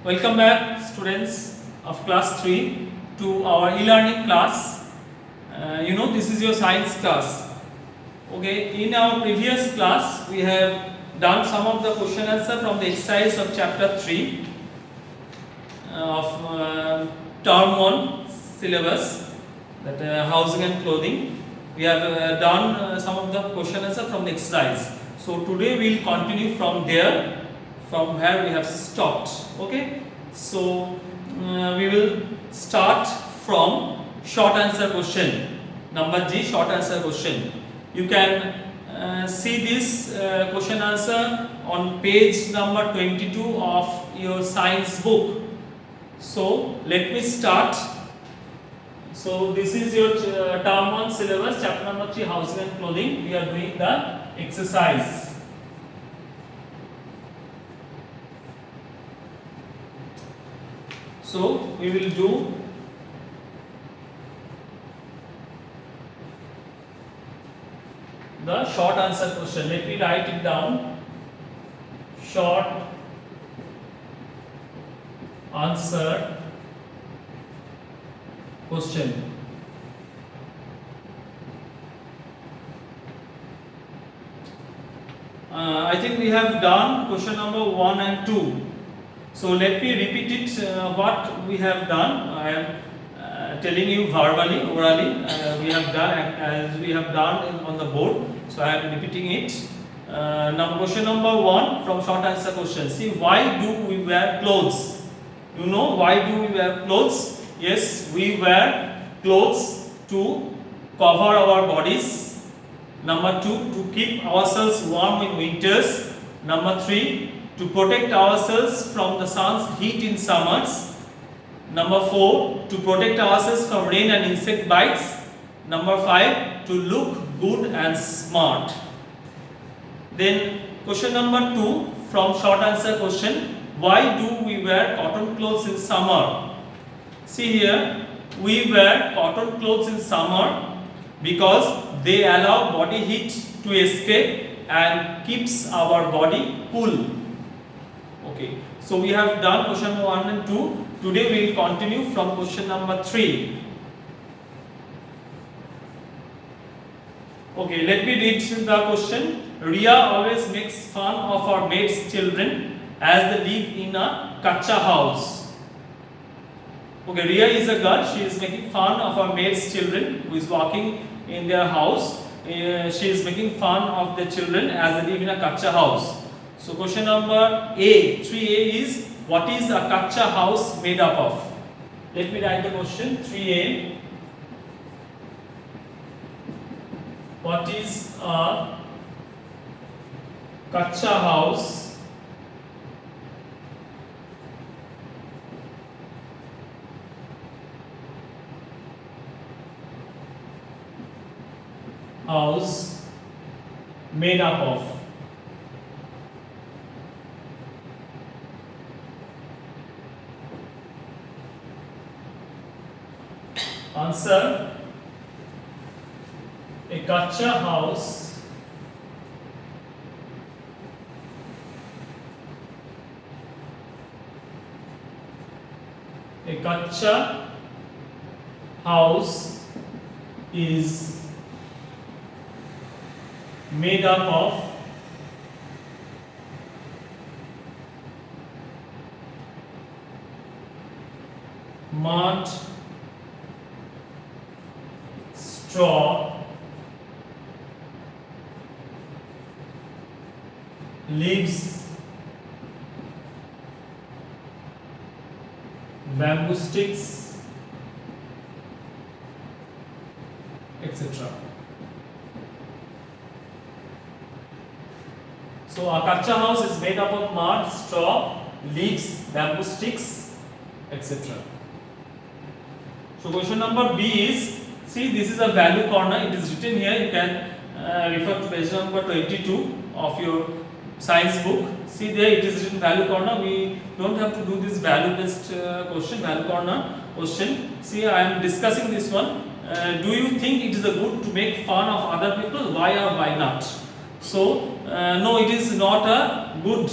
Welcome back, students of class 3 to our e-learning class. This is your science class. Okay, in our previous class, we have done some of the question answer from the exercise of chapter 3 of term 1 syllabus, that housing and clothing. We have done some of the question answer from the exercise. So today we will continue from there, from where we have stopped. Okay, so we will start from short answer question, number G, short answer question. You can see this question answer on page number 22 of your science book. So let me start. So this is your term 1 syllabus, chapter number 3, housing and clothing. We are doing the exercise. So we will do the short answer question. Let me write it down. Short answer question. I think we have done question number 1 and 2. So let me repeat it, what we have done. I am telling you verbally, orally. We have done as we have done on the board. So I am repeating it. Now question number 1 from short answer question. See, why do we wear clothes? You know why do we wear clothes? Yes, we wear clothes to cover our bodies. Number 2, to keep ourselves warm in winters. Number 3, to protect ourselves from the sun's heat in summers. Number 4, to protect ourselves from rain and insect bites. Number 5, to look good and smart. Then question number 2 from short answer question. Why do we wear cotton clothes in summer? See here, we wear cotton clothes in summer because they allow body heat to escape and keeps our body cool. Okay, so we have done question 1 and 2. Today we will continue from question number 3. Okay, let me read the question. Ria always makes fun of our maid's children as they live in a kacha house. Okay, Ria is a girl. She is making fun of our maid's children who is working in their house. She is making fun of the children as they live in a kacha house. So question number A, 3A is, what is a kacha house made up of? Let me write the question. 3A. What is a kacha house made up of? Answer: a kacha house is made up of mud, straw, leaves, bamboo sticks, etc. So a kacha house is made up of mud, straw, leaves, bamboo sticks, etc. So question number B is, see, this is a value corner. It is written here. You can refer to page number 22 of your science book. See there, it is written value corner. We don't have to do this value based question, value corner question. See, I am discussing this one. Do you think it is a good to make fun of other people? Why or why not? So no, it is not a good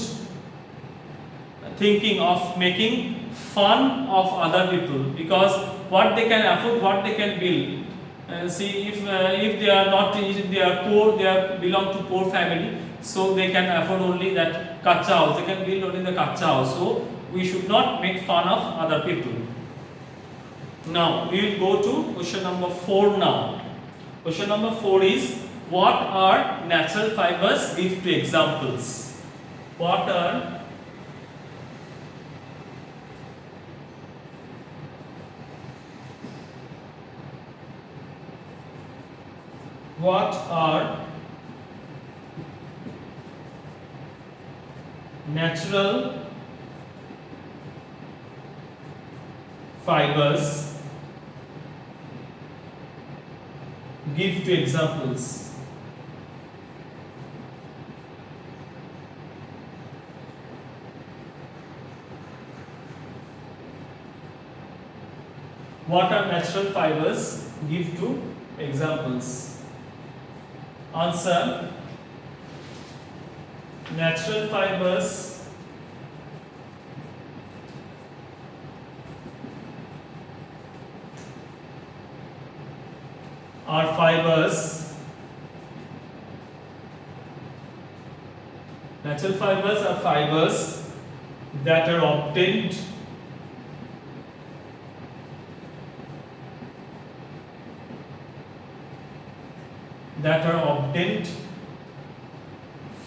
thinking of making fun of other people, because what they can afford, what they can build. See, if they are not, if they are poor, they are belong to poor family, so they can afford only that kacha house. They can build only the kacha house. So we should not make fun of other people. Now we will go to question number 4 now. Question number 4 is, what are natural fibers? Give 2 examples. What are natural fibers? Give 2 examples. What are natural fibers? Give 2 examples. Answer: natural fibers are fibers. Natural fibers are fibers that are obtained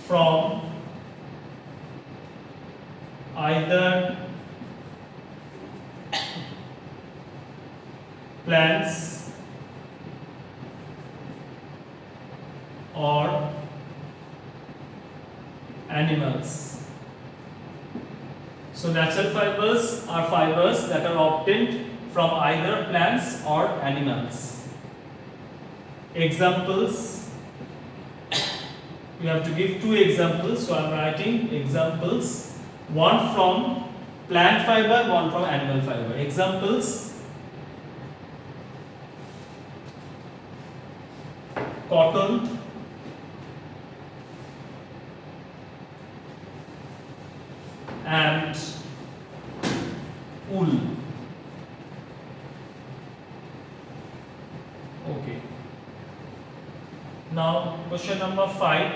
from either plants or animals. So natural fibers are fibers that are obtained from either plants or animals. Examples: you have to give 2 examples, so I am writing examples, one from plant fiber, one from animal fiber. Examples: cotton, and wool. Okay. Now question number 5.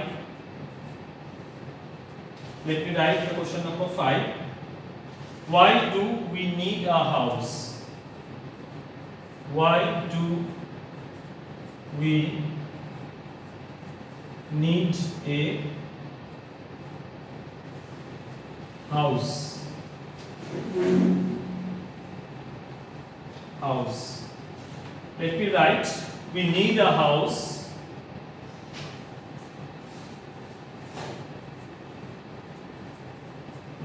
Let me write the question number 5. Why do we need a house? Why do we need a house? Let me write, we need a house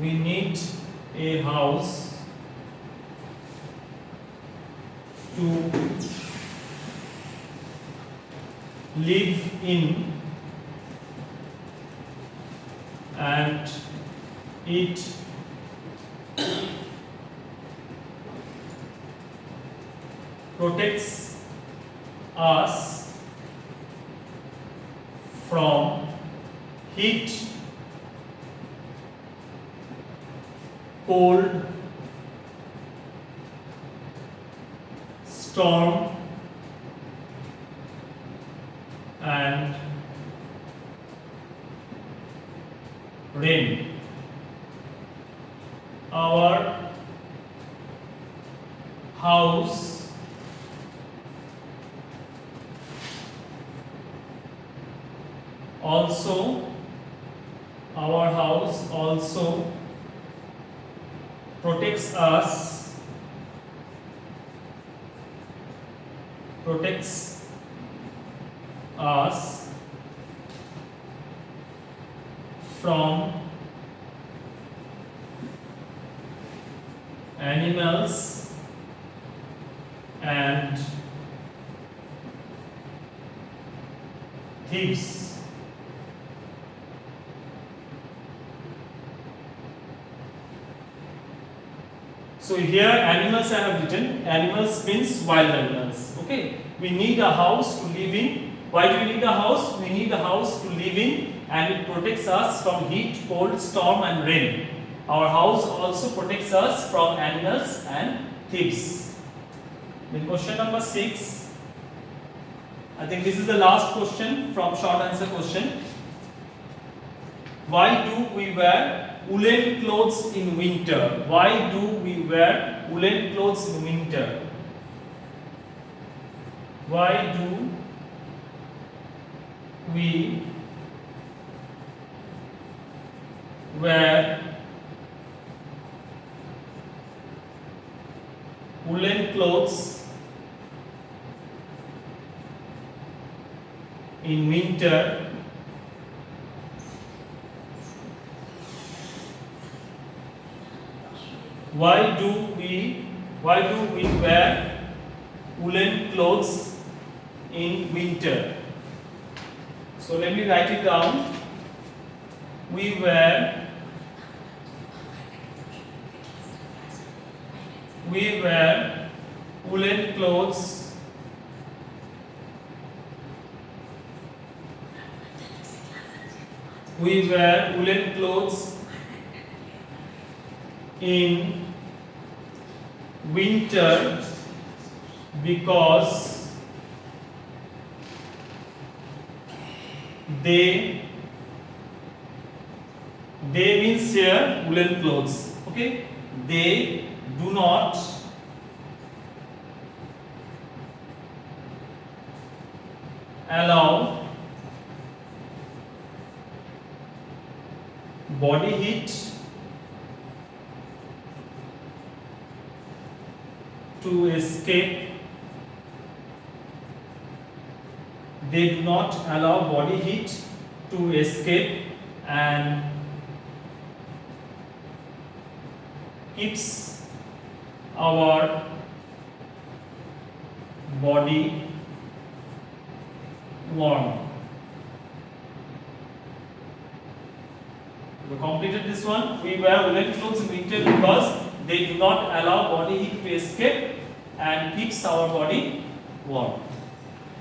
we need a house to live in and it protects us from heat, cold, storm, and rain. Our house also protects us from animals and thieves. So here animals I have written. Animals means wild animals. Okay. We need a house to live in. Why do we need a house? We need a house to live in and it protects us from heat, cold, storm and rain. Our house also protects us from animals and thieves. Then question number 6. I think this is the last question from short answer question. Why do we wear woolen clothes in winter? Why do we wear woolen clothes in winter? Why do we wear woolen clothes in winter? Why do we wear woolen clothes in winter? So let me write it down. We wear woolen clothes in winter because they means here woolen clothes. Okay, they do not allow body heat to escape. They do not allow body heat to escape and keeps our body warm. We completed this one. We wear woolen clothes in winter because they do not allow body heat to escape and keeps our body warm.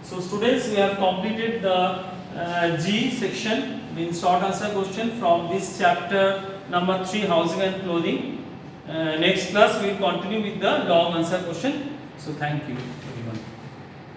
So students, we have completed the G section, means short answer question from this chapter number 3, housing and clothing. Next class we will continue with the long answer question. So thank you.